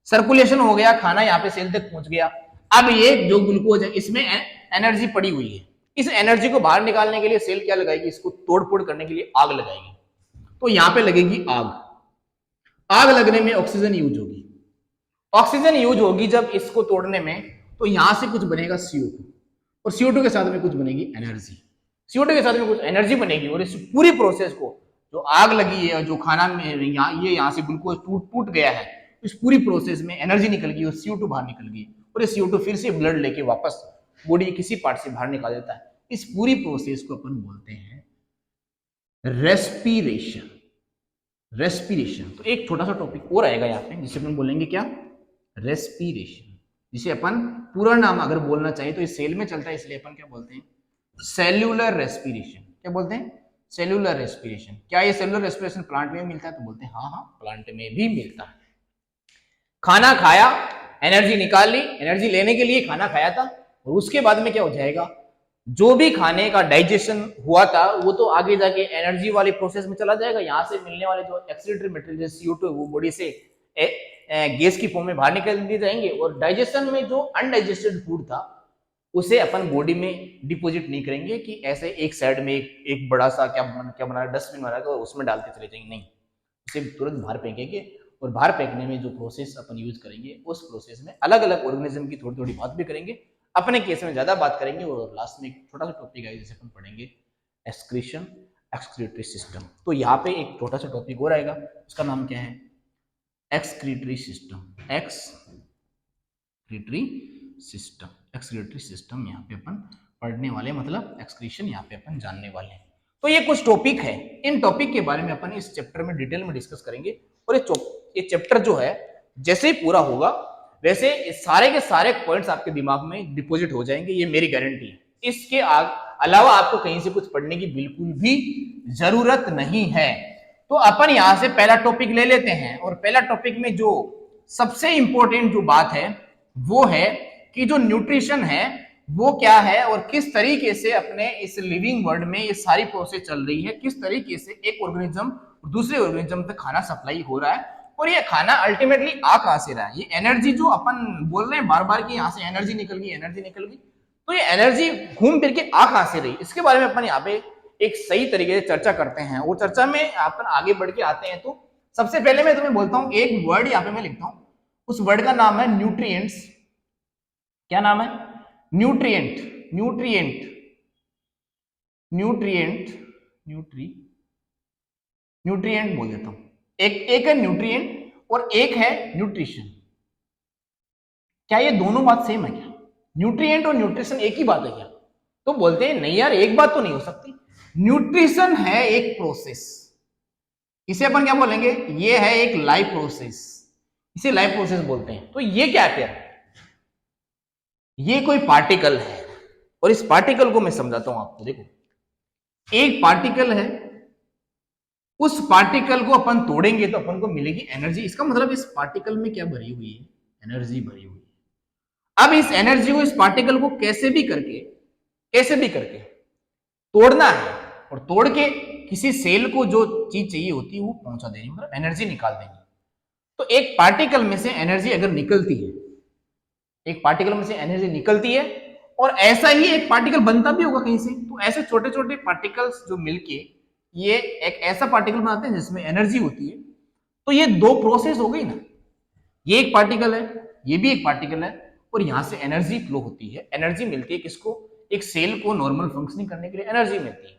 सर्कुलेशन हो गया, खाना यहाँ पे सेल तक पहुंच गया। अब ये जो ग्लूकोज है इसमें एनर्जी पड़ी हुई है, इस एनर्जी को बाहर निकालने के लिए सेल क्या लगाएगी? इसको तोड़फोड़ करने के लिए आग लगाएगी। तो यहाँ पे लगेगी आग। आग लगने में ऑक्सीजन यूज होगी। ऑक्सीजन यूज होगी जब इसको तोड़ने में, तो यहां से कुछ बनेगा CO2 और CO2 के साथ में कुछ बनेगी एनर्जी। CO2 के साथ में कुछ एनर्जी बनेगी और इस पूरी प्रोसेस को जो आग लगी है, जो खाना में यहाँ से ग्लूकोज टूट गया है, इस पूरी प्रोसेस में एनर्जी निकल गई और CO2 बाहर निकल गई और ये CO2 फिर से ब्लड लेके वापस बॉडी के किसी पार्ट से बाहर निकाल देता है। इस पूरी प्रोसेस को अपन बोलते हैं रेस्पिरेशन। रेस्पिरेशन। तो एक छोटा सा टॉपिक और आएगा यहाँ पे जिसे अपन बोलेंगे क्या? रेस्पिरेशन। जिसे अपन पूरा नाम अगर बोलना चाहिए तो इस सेल में चलता है, इसलिए अपन क्या बोलते हैं? Cellular respiration. क्या बोलते हैं? Cellular respiration. क्या ये सेल्यूलर रेस्पिरेशन प्लांट में मिलता है? तो बोलते हैं हाँ हाँ, प्लांट में भी मिलता है। खाना खाया एनर्जी निकाल ली, एनर्जी लेने के लिए खाना खाया था, और उसके बाद में क्या हो जाएगा, जो भी खाने का डाइजेशन हुआ था वो तो आगे जाके एनर्जी वाली प्रोसेस में चला जाएगा। यहाँ से मिलने वाले जो एक्सीलरेटरी मटेरियल CO2 वो बॉडी से गैस की फॉर्म में बाहर निकल दिए जाएंगे, और डाइजेशन में जो अनडाइजेस्टेड फूड था उसे अपन बॉडी में डिपॉजिट नहीं करेंगे कि ऐसे एक साइड में एक बड़ा सा क्या बना डस्टबिन बना तो उसमें डालते चले जाएंगे, नहीं, उसे तुरंत बाहर फेंकेंगे। और बाहर फेंकने में जो प्रोसेस अपन यूज करेंगे उस प्रोसेस में अलग अलग ऑर्गेनिज्म की थोड़ी थोड़ी बात भी करेंगे, अपने केस में ज्यादा बात करेंगे, और लास्ट में एक छोटा सा टॉपिक है जिसे अपन पढ़ेंगे एक्सक्रीशन एक्सक्रीटरी सिस्टम। तो यहाँ पे एक छोटा सा टॉपिक और आएगा, उसका नाम क्या है, excretory system. Excretory system, excretory system यहाँ पे अपन पढ़ने वाले, मतलब एक्सक्रीशन यहाँ पे अपन जानने वाले हैं। तो ये कुछ टॉपिक है, इन टॉपिक के बारे में अपन इस चैप्टर में डिटेल में डिस्कस करेंगे। और ये चैप्टर जो है जैसे ही पूरा होगा वैसे सारे के सारे पॉइंट्स आपके दिमाग में डिपॉजिट हो जाएंगे, ये मेरी गारंटी है। इसके अलावा आपको कहीं से कुछ पढ़ने की बिल्कुल भी जरूरत नहीं है। तो अपन यहां से पहला टॉपिक ले लेते हैं, और पहला टॉपिक में जो सबसे इंपॉर्टेंट जो बात है वो है कि जो न्यूट्रिशन है वो क्या है, और किस तरीके से अपने इस लिविंग वर्ल्ड में ये सारी प्रोसेस चल रही है, किस तरीके से एक ऑर्गेनिज्म दूसरे ऑर्गेनिज्म तक खाना सप्लाई हो रहा है, और ये खाना अल्टीमेटली आ कहां से रहा है। ये एनर्जी जो अपन बोल रहे हैं बार बार कि यहाँ से एनर्जी निकल गई, एनर्जी निकल गई, तो ये एनर्जी घूम फिर के आ कहां से रही, इसके बारे में अपन यहाँ पे एक सही तरीके से चर्चा करते हैं। और चर्चा में अपन आगे बढ़ के आते हैं, तो सबसे पहले मैं तुम्हें बोलता हूं एक वर्ड यहाँ पे मैं लिखता हूं, उस वर्ड का नाम है न्यूट्रिएंट्स। क्या नाम है, न्यूट्रिएंट, न्यूट्रिएंट, न्यूट्रिएंट, न्यूट्रिएंट बोल देता हूं। एक है न्यूट्रिएंट और एक है न्यूट्रिशन। क्या ये दोनों बात सेम है क्या, न्यूट्रिएंट और न्यूट्रिशन एक ही बात है क्या? तो बोलते हैं नहीं यार, एक बात तो नहीं हो सकती। न्यूट्रिशन है एक प्रोसेस, इसे अपन क्या बोलेंगे, ये है एक लाइफ प्रोसेस, इसे लाइफ प्रोसेस बोलते हैं। तो ये क्या है, ये कोई पार्टिकल है, और इस पार्टिकल को मैं समझाता हूं आपको। देखो, एक पार्टिकल है, उस पार्टिकल को अपन तोड़ेंगे तो अपन को मिलेगी एनर्जी। इसका मतलब इस पार्टिकल में क्या भरी हुई है, एनर्जी भरी हुई है। अब इस एनर्जी को, इस पार्टिकल को कैसे भी करके तोड़ना है, और तोड़ के किसी सेल को जो चीज चाहिए होती है वो पहुंचा देनी, मतलब एनर्जी निकाल देनी। तो एक पार्टिकल में से एनर्जी अगर निकलती है, एक पार्टिकल में से एनर्जी निकलती है, और ऐसा ही एक पार्टिकल बनता भी होगा कहीं से, तो ऐसे छोटे छोटे पार्टिकल्स जो मिलके ये एक ऐसा पार्टिकल बनाते हैं जिसमें एनर्जी होती है। तो ये दो प्रोसेस हो गई ना, ये एक पार्टिकल है, ये भी एक पार्टिकल है, और यहां से एनर्जी फ्लो होती है, एनर्जी मिलती है किसको, एक सेल को नॉर्मल फंक्शनिंग करने के लिए एनर्जी मिलती है।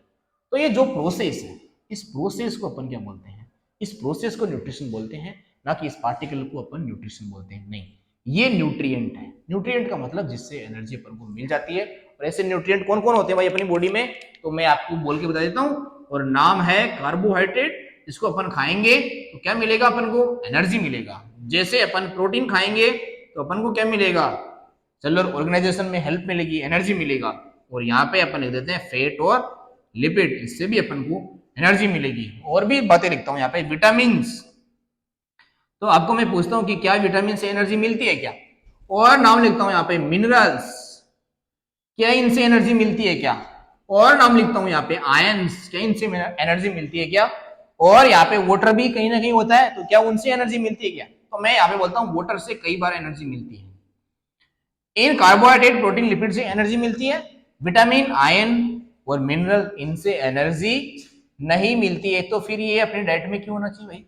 तो ये जो प्रोसेस है, इस प्रोसेस को अपन क्या बोलते हैं, इस प्रोसेस को न्यूट्रिशन बोलते हैं, ना कि इस पार्टिकल को अपन न्यूट्रिशन बोलते हैं। नहीं, ये न्यूट्रिएंट है। न्यूट्रिएंट का मतलब जिससे एनर्जी अपन को मिल जाती है। और ऐसे न्यूट्रिएंट कौन कौन होते हैं भाई अपनी बॉडी में, तो मैं आपको बोल के बता देता हूं, और नाम है कार्बोहाइड्रेट। इसको अपन खाएंगे तो क्या मिलेगा, अपन को एनर्जी मिलेगा। जैसे अपन प्रोटीन खाएंगे तो अपन को क्या मिलेगा, सेलुलर ऑर्गेनाइजेशन में हेल्प मिलेगी, एनर्जी मिलेगा। और यहाँ पे अपन लिख देते हैं फैट और लिपिड, इससे भी अपन को एनर्जी मिलेगी। और भी बातें लिखता हूं यहाँ पे, विटामिन। तो आपको मैं पूछता हूं कि क्या विटामिन से एनर्जी मिलती है क्या, और नाम लिखता हूं यहाँ पे मिनरल्स, क्या इनसे एनर्जी मिलती है क्या, और नाम लिखता हूं यहाँ पे आयंस, क्या इनसे एनर्जी मिलती है क्या, और यहाँ पे वाटर भी कहीं ना कहीं होता है, तो क्या उनसे एनर्जी मिलती है क्या? तो मैं यहाँ पे बोलता हूँ वाटर से कई बार एनर्जी मिलती है। इन कार्बोहाइड्रेट, प्रोटीन, लिपिड से एनर्जी मिलती है, विटामिन, आयन और मिनरल इनसे एनर्जी नहीं मिलती है। तो फिर ये अपने डाइट में क्यों होना चाहिए भाई?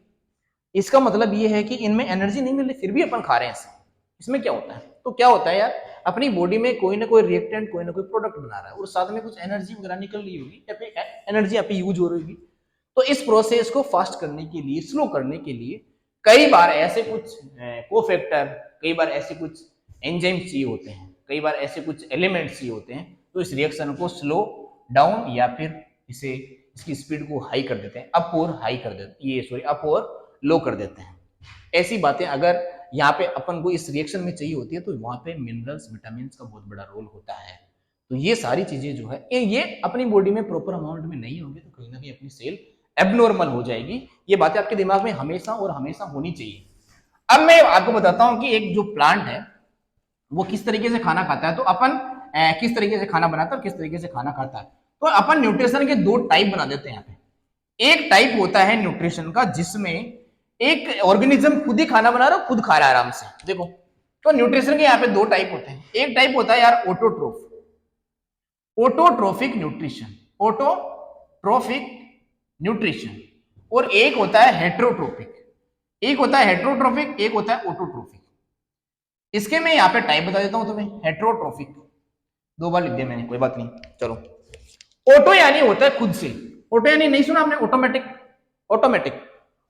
इसका मतलब ये है कि इनमें एनर्जी नहीं मिल रही फिर भी अपन खा रहे हैं इसे। इसमें क्या होता है, तो क्या होता है यार, अपनी बॉडी में कोई ना कोई रिएक्टेंट, कोई ना कोई प्रोडक्ट बना रहा है, और साथ में कुछ एनर्जी वगैरह निकल रही होगी, या फिर एनर्जी यहाँ पे यूज हो रही होगी। तो इस प्रोसेस को फास्ट करने के लिए, स्लो करने के लिए कई बार ऐसे कुछ कोफैक्टर, कई बार ऐसे कुछ एंजाइम चाहिए होते हैं, कई बार ऐसे कुछ एलिमेंट्स चाहिए होते हैं, तो इस रिएक्शन को स्लो डाउन या फिर इसे इसकी स्पीड को हाई कर देते हैं, अप और हाई कर देते हैं, ये सॉरी अप और लो कर देते हैं। ऐसी बातें अगर यहाँ पे अपन को इस रिएक्शन में चाहिए होती है तो वहां पे मिनरल्स, विटामिन का बहुत बड़ा रोल होता है। तो ये सारी चीजें जो है ये अपनी बॉडी में प्रॉपर अमाउंट में नहीं होंगे तो कहीं ना कहीं अपनी सेल एबनॉर्मल हो जाएगी। ये बातें आपके दिमाग में हमेशा और हमेशा होनी चाहिए। अब मैं आपको बताता हूं कि एक जो प्लांट है वो किस तरीके से खाना खाता है, तो अपन किस तरीके से खाना बनाता है और किस तरीके से खाना खाता है। तो अपन न्यूट्रिशन के दो टाइप बना देते हैं यहाँ पे। एक टाइप होता है न्यूट्रिशन का जिसमें एक ऑर्गेनिज्म खुद ही खाना बना रहा है, खुद खा रहा है आराम से। देखो, तो न्यूट्रिशन के यहाँ पे दो टाइप होते हैं। एक टाइप होता है यार ऑटोट्रोफिक न्यूट्रिशन, ऑटोट्रोफिक न्यूट्रिशन, और एक होता है हेट्रोट्रोपिक। एक होता है हेट्रोट्रोफिक, एक होता है ऑटोट्रोफिक। इसके मैं यहाँ पे टाइप बता देता हूं तुम्हें। हेट्रोट्रोफिक, दो बार लिख दिया मैंने, कोई बात नहीं, चलो। ऑटो यानी होता है खुद से, ऑटो यानी नहीं सुना आपने, ऑटोमेटिक, ऑटोमेटिक।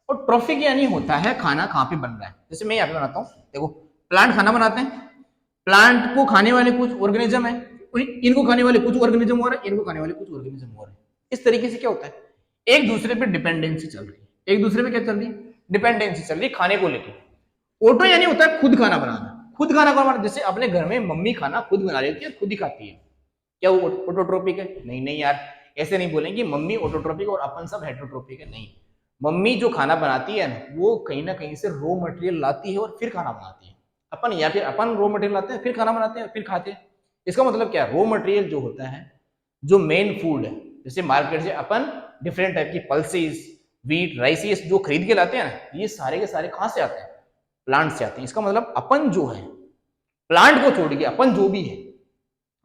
और ट्रोफिक यानी होता है खाना कहां पे बन रहा है। जैसे मैं यहाँ पे बनाता हूँ, देखो प्लांट खाना बनाते हैं, प्लांट को खाने वाले कुछ ऑर्गेनिज्म है, इनको खाने वाले कुछ ऑर्गेनिज्म हो रहे हैं, इनको खाने वाले कुछ ऑर्गेनिज्म हो रहे हैं। इस तरीके से क्या होता है, एक दूसरे पे डिपेंडेंसी चल रही है, एक दूसरे पे क्या चल रही है, डिपेंडेंसी चल रही है खाने को लेकर। ऑटो यानी होता है खुद खाना बनाना, खुद खाना बनाना। जैसे अपने घर में मम्मी खाना खुद बना लेती है, खुद ही खाती है, क्या वो ऑटोट्रोपिक है? नहीं नहीं यार, ऐसे नहीं बोलेंगे मम्मी ऑटोट्रोपिक और अपन सब हेट्रोट्रोपिक है, नहीं। मम्मी जो खाना बनाती है ना, वो कहीं ना कहीं से रॉ मटेरियल लाती है और फिर खाना बनाती है। अपन या फिर अपन रॉ मटेरियल लाते हैं, फिर खाना बनाते हैं, फिर खाते हैं। इसका मतलब क्या है, रॉ मटेरियल जो होता है, जो मेन फूड है, जैसे मार्केट से अपन डिफरेंट टाइप की पल्सेस, व्हीट, राइस जो खरीद के लाते हैं ना, ये सारे के सारे कहां से आते हैं, प्लांट से आते हैं। इसका मतलब अपन जो है, प्लांट को छोड़ के अपन जो भी है,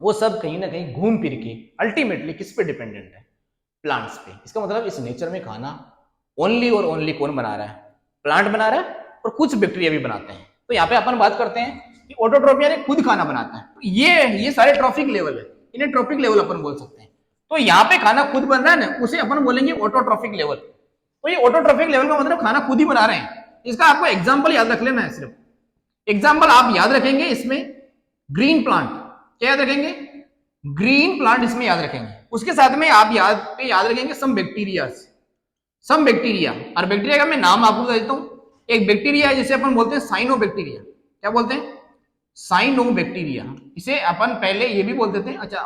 वो सब कहीं ना कहीं घूम फिर के अल्टीमेटली किस पे डिपेंडेंट है, प्लांट्स पे। इसका मतलब इस नेचर में खाना ओनली और ओनली कौन बना रहा है, प्लांट बना रहा है, और कुछ बैक्टीरिया भी बनाते हैं। तो यहाँ पे अपन बात करते हैं कि ऑटोट्रोफिक यानी खुद खाना बनाता है। तो ये सारे ट्रॉफिक लेवल है, इन्हें ट्रॉफिक लेवल अपन बोल सकते हैं। तो यहाँ पे खाना खुद बन रहा है ना, उसे अपन बोलेंगे ऑटोट्रोफिक लेवल। तो ये ऑटोट्रोफिक लेवल का मतलब खाना खुद ही बना रहे हैं। इसका आपको एग्जाम्पल याद रख लेना है, सिर्फ एग्जाम्पल आप याद रखेंगे इसमें। ग्रीन प्लांट, क्या याद रखेंगे, ग्रीन प्लांट इसमें याद रखेंगे। उसके साथ में आप याद रखेंगे सम बैक्टीरिया, सम बैक्टीरिया। और बैक्टीरिया का मैं नाम आपको बता देता हूं। एक बैक्टीरिया है जिसे अपन बोलते हैं साइनोबैक्टीरिया। क्या बोलते हैं, साइनोबैक्टीरिया। इसे अपन पहले ये भी बोलते थे, अच्छा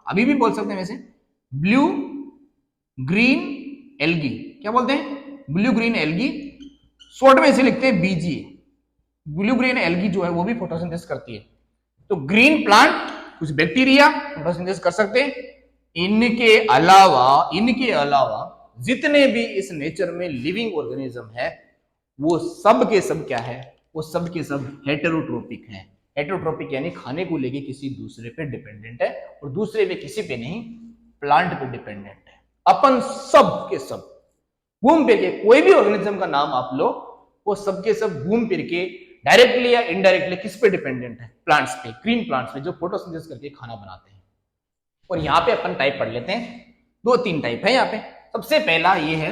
अभी भी बोल सकते हैं वैसे, ब्लू ग्रीन एल्गी। क्या बोलते हैं, ब्लू ग्रीन एल्गी। शॉर्ट में इसे लिखते हैं बीजीए। ब्लू ग्रीन एल्गी जो है वो भी फोटोसिंथेसिस करती है। तो ग्रीन प्लांट कुछ बैक्टीरिया फोटोसिंथेसिस कर सकते हैं। इनके अलावा जितने भी इस नेचर में लिविंग ऑर्गेनिज्म है, वो सब के सब क्या है, वो सब के सब हेटेरोट्रोपिक है। हेटेरोट्रोपिक यानी खाने को लेके किसी दूसरे पे डिपेंडेंट है, और दूसरे पे किसी पे नहीं, प्लांट पे डिपेंडेंट है। अपन सब के सब घूम फिर के, कोई भी ऑर्गेनिज्म का नाम आप लो, वो सब के सब घूम फिर के डायरेक्टली या इनडायरेक्टली किस पे डिपेंडेंट है, प्लांट्स पे, ग्रीन प्लांट्स पे, जो फोटोसिंथेसिस करके खाना बनाते हैं। और यहाँ पे अपन टाइप पढ़ लेते हैं, दो तीन टाइप है यहाँ पे। सबसे पहला ये है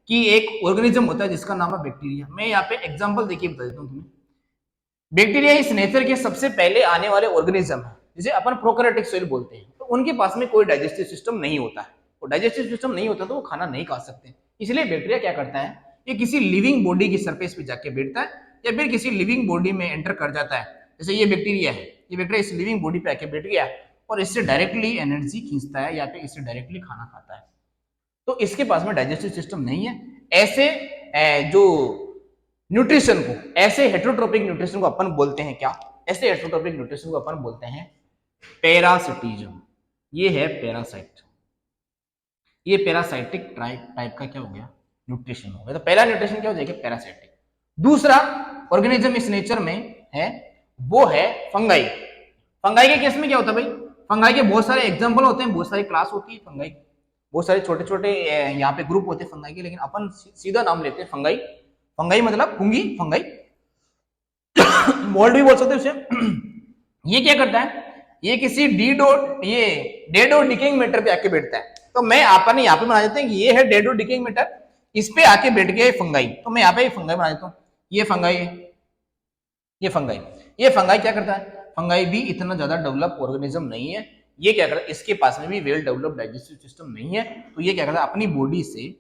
कि एक ऑर्गेनिज्म होता है जिसका नाम है बैक्टीरिया। मैं यहाँ पे एग्जांपल देखिए बता देता हूँ तुम्हें। बैक्टीरिया इस नेचर के सबसे पहले आने वाले ऑर्गेनिज्म है, जिसे अपन प्रोकैरियोटिक सेल बोलते हैं। तो उनके पास में कोई डाइजेस्टिव सिस्टम नहीं होता है, और डाइजेस्टिव सिस्टम नहीं होता तो वो खाना नहीं खा सकते। इसलिए बैक्टीरिया क्या करता है, ये किसी लिविंग बॉडी की सरफेस पे जाके बैठता है, या फिर किसी लिविंग बॉडी में एंटर कर जाता है। जैसे ये बैक्टीरिया है, ये बैक्टीरिया इस लिविंग बॉडी पे आके बैठ गया और इससे डायरेक्टली एनर्जी खींचता है, या फिर इससे डायरेक्टली खाना खाता है। तो इसके पास में डाइजेस्टिव सिस्टम नहीं है। ऐसे जो न्यूट्रिशन को, ऐसे हेटेरोट्रोपिक न्यूट्रिशन को अपन बोलते हैं क्या, ऐसे हेटेरोट्रोपिक न्यूट्रिशन को अपन बोलते हैं पैरासिटिज्म। ये है पैरासाइट, ये पैरासाइटिक टाइप का क्या हो गया, न्यूट्रिशन हो गया। तो पहला न्यूट्रिशन क्या हो जाएगा, पैरासाइटिक। दूसरा ऑर्गेनिज्म इस नेचर में है, वो है फंगाई। फंगाई के केस में क्या होता है भाई, फंगाई के बहुत सारे एग्जांपल होते हैं, बहुत सारी क्लास होती है फंगाई, बहुत सारे छोटे छोटे यहाँ पे ग्रुप होते हैं फंगाई के, लेकिन अपन सीधा नाम लेते हैं फंगाई। फंगाई मतलब फंगी, फंगाई मोल्ड भी बोल सकते हैं उसे। ये क्या करता है, ये किसी डेड और डिकेइंग मैटर पे आके बैठता है। तो मैं अपन यहाँ पे बना देते हैं कि ये है डेड और डिकेइंग मैटर, इस पे आके बैठ गया फंगाई। तो मैं यहाँ पे फंगाई बना देता हूँ, ये फंगाई है, ये फंगाई क्या करता है, फंगाई भी इतना ज्यादा डेवलप ऑर्गेनिज्म नहीं है। ये क्या करता है, इसके पास में भी वेल डेवलप्ड डाइजेस्टिव सिस्टम नहीं है। तो ये क्या करता है, अपनी बॉडी से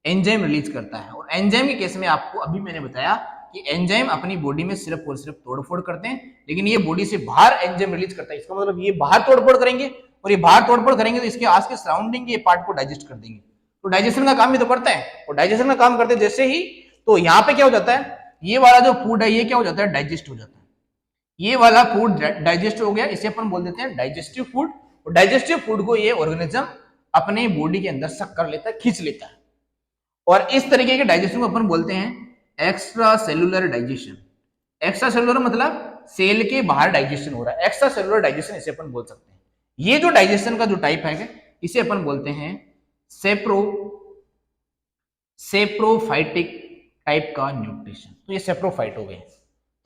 एंजाइम रिलीज करता है। और एंजाइम के केस में आपको अभी मैंने बताया कि एंजाइम अपनी बॉडी में सिर्फ और सिर्फ तोड़फोड़ करते हैं, लेकिन ये बॉडी से बाहर एंजाइम रिलीज करता है। इसका मतलब ये बाहर तोड़फोड़ करेंगे, और ये बाहर तोड़फोड़ करेंगे तो इसके आस के सराउंडिंग ये पार्ट को डाइजेस्ट कर देंगे। तो डाइजेशन का काम भी तो करता है, और डाइजेशन का काम करते जैसे ही, तो यहाँ पे क्या हो जाता है, ये वाला जो फूड है ये क्या हो जाता है, डाइजेस्ट हो जाता है। ये वाला फूड डाइजेस्ट हो गया, इसे अपन बोल देते हैं डाइजेस्टिव फूड। और डाइजेस्टिव फूड को ये ऑर्गेनिज्म अपने बॉडी के अंदर सक कर लेता है, खींच लेता है। और इस तरीके के डाइजेशन को अपन बोलते हैं extra cellular digestion. Extra cellular मतलब सेल के बाहर डाइजेशन हो रहा है, एक्स्ट्रा सेलुलर डाइजेशन इसे अपन बोल सकते हैं। ये जो डाइजेशन का जो टाइप है इसे अपन बोलते हैं सेप्रोफाइटिक टाइप का न्यूट्रिशन। तो ये सेप्रोफाइट हो गए।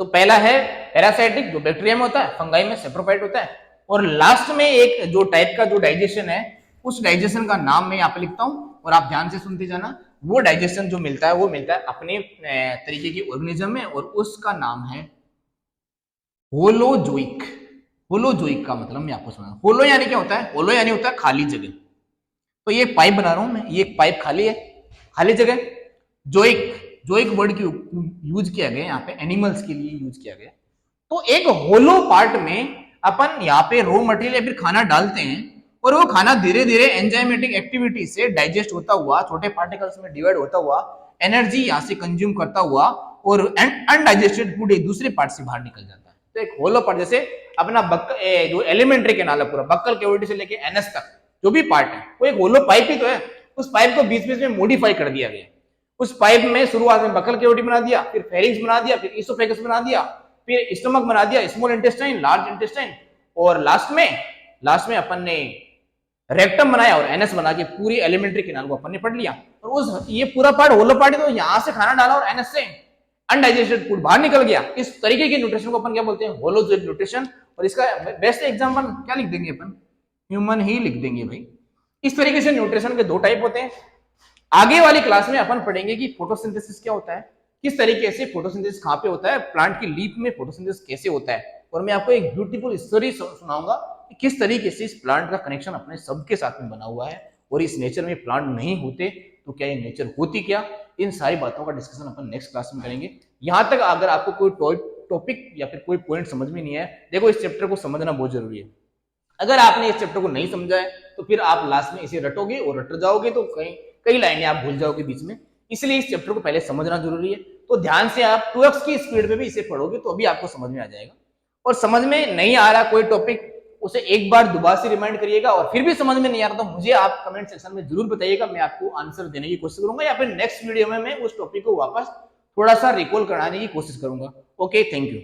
तो पहला है पैरासाइटिक, जो बैक्टीरिया में होता है, फंगाई में सेप्रोफाइट होता है। और लास्ट में एक जो टाइप का जो डाइजेशन है, उस डाइजेशन का नाम मैं यहाँ पे लिखता हूं और आप ध्यान से सुनते जाना। वो डाइजेशन जो मिलता है वो मिलता है अपने तरीके की ऑर्गेनिज्म में, और उसका नाम है होलोजोइक। होलोजोइक का मतलब मैं आपको समझा, होलो यानी क्या होता है, होलो यानी होता है खाली जगह। तो ये पाइप बना रहा हूं मैं, ये पाइप खाली है, खाली जगह। जोइक वर्ड की यूज किया गया यहाँ पे, एनिमल्स के लिए यूज किया गया। तो एक होलो पार्ट में अपन यहाँ पे रॉ मटेरियल या फिर खाना डालते हैं, और वो खाना धीरे धीरे एंजाइमेटिक एक्टिविटी से डाइजेस्ट होता हुआ, छोटे पार्टिकल्स में डिवाइड होता हुआ, एनर्जी यहाँ से कंज्यूम करता हुआ, और अनडाइजेस्टेड फूड एक दूसरे पार्ट से बाहर निकल जाता है। तो एक होलो पार्ट, जैसे अपना जो एलिमेंट्री कैनाल है पूरा, बक्कल कैविटी से लेके एनएस तक जो भी पार्ट है, वो एक होलो पाइप ही तो है। उस पाइप को बीच बीच में मॉडिफाई कर दिया गया। उस पाइप में शुरुआत में बक्कल कैविटी बना दिया, फिर फेरिंग्स बना दिया, फिर इसोफेगस बना दिया, फिर स्टमक बना दिया, स्मॉल इंटेस्टाइन, लार्ज इंटेस्टाइन, और लास्ट में अपन ने रेक्टम बनाया और एनएस बना के पूरी एलिमेंट्री कैनाल को अपन ने पढ़ लिया। और उस ये पूरा पार्ट होलो पार्ट है, तो यहां से खाना डाला और एनएस से अनडाइजेस्टेड फूड बाहर निकल गया। इस तरीके के न्यूट्रिशन को अपन क्या बोलते हैं, होलोजोइक न्यूट्रिशन। और इसका बेस्ट एग्जांपल क्या लिख देंगे अपन, ह्यूमन ही लिख देंगे भाई। इस तरीके से न्यूट्रिशन के दो टाइप होते हैं। आगे वाली क्लास में अपन पढ़ेंगे कि फोटोसिंथेसिस क्या होता है, किस तरीके से फोटोसिंथेसिस कहां पे होता है, प्लांट की लीफ में फोटोसिंथेसिस कैसे होता है। और मैं आपको एक ब्यूटीफुल स्टोरी सुनाऊंगा कि किस तरीके से इस प्लांट का कनेक्शन अपने सबके साथ में बना हुआ है, और इस नेचर में प्लांट नहीं होते तो क्या ये नेचर होती क्या। इन सारी बातों का डिस्कशन अपन नेक्स्ट क्लास में करेंगे। यहां तक अगर आपको कोई टॉपिक या फिर कोई पॉइंट समझ में नहीं है, देखो इस चैप्टर को समझना बहुत जरूरी है। अगर आपने इस चैप्टर को नहीं समझा है तो फिर आप लास्ट में इसे रटोगे और रट जाओगे, तो कई लाइनें आप भूल जाओगे बीच में। इसलिए इस चैप्टर को पहले समझना जरूरी है। तो ध्यान से आप 2x की स्पीड में भी इसे पढ़ोगे तो अभी आपको समझ में आ जाएगा। और समझ में नहीं आ रहा कोई टॉपिक, उसे एक बार दोबारा से रिमाइंड करिएगा। और फिर भी समझ में नहीं आ रहा तो मुझे आप कमेंट सेक्शन में जरूर बताइएगा, मैं आपको आंसर देने की कोशिश करूंगा, या फिर नेक्स्ट वीडियो में मैं उस टॉपिक को वापस थोड़ा सा रिकॉल कराने की कोशिश करूंगा। Okay, thank you.